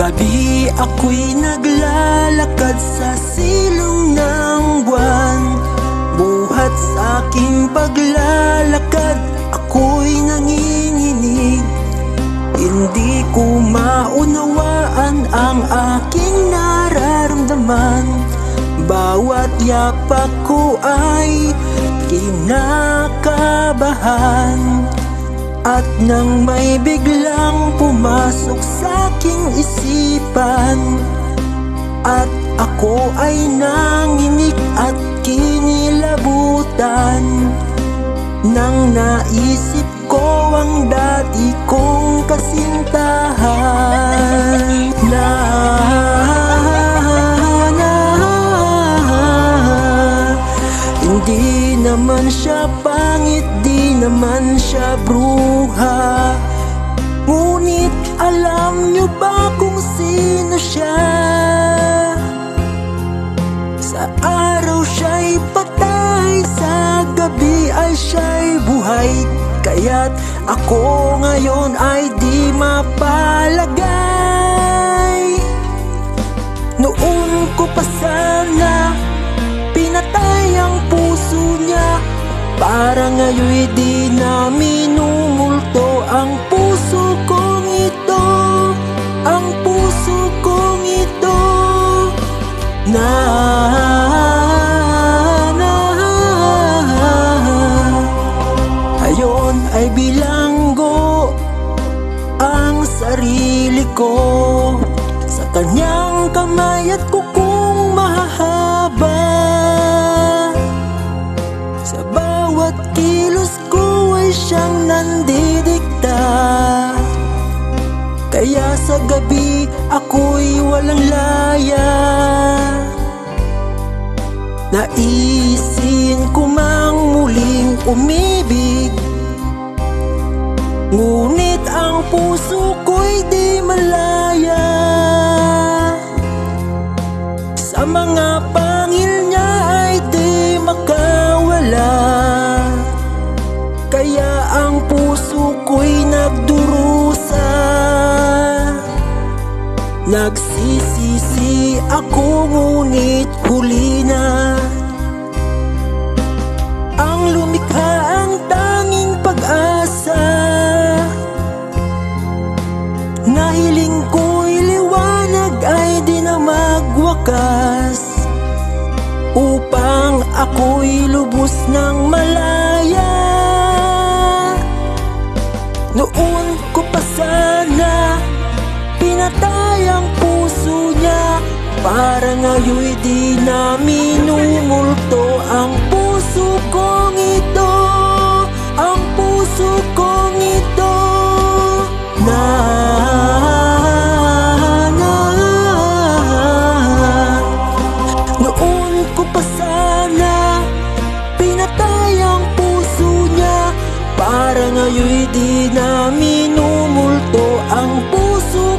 Gabi ako'y naglalakad sa silong ng buwan. Buhat sa aking paglalakad, ako'y nanginginig. Hindi ko maunawaan ang aking nararamdaman. Bawat yapak ko ay kinakabahan. At nang may biglang pumasok sa aking isipan, at ako ay nanginig at kinilabutan, nang naisip ko ang dati kong kasintahan. Hindi naman siya pangit, di naman siya bruha. Ngunit alam niyo ba kung sino siya? Sa araw siya'y patay, sa gabi ay siya'y buhay. Kaya't ako ngayon ay di mapalagay. Noon ko pa sana pinatay ang puso niya, para ngayon'y di na minumulto ang puso kong ito, ang puso kong ito. Ngayon ay bilanggo ang sarili ko sa kanyang kamay at kukong mahahaba. Sa bawat kilos ko ay siyang nandidikta. Kaya sa gabi ako'y walang laya. Naisin ko mang muling umibig, ngunit ang puso ko'y di malaya. Sa mga pangil niya ay di makawala. Kaya ang puso ko'y nagdurusa. Nagsisisi ako ngunit huli na. Ang lumikha ang tanging pag-asa. Nahiling ko'y liwanag ay di na magwakas, upang ako'y lubos ng malaya. Noon ko pa sana pinatay ang puso niya, para ngayon'y di na minumulto ang puso kong ito, ang puso kong ito. Noon ko pa sana pinatay ang puso niya, para ngayon'y di na minumulto ang puso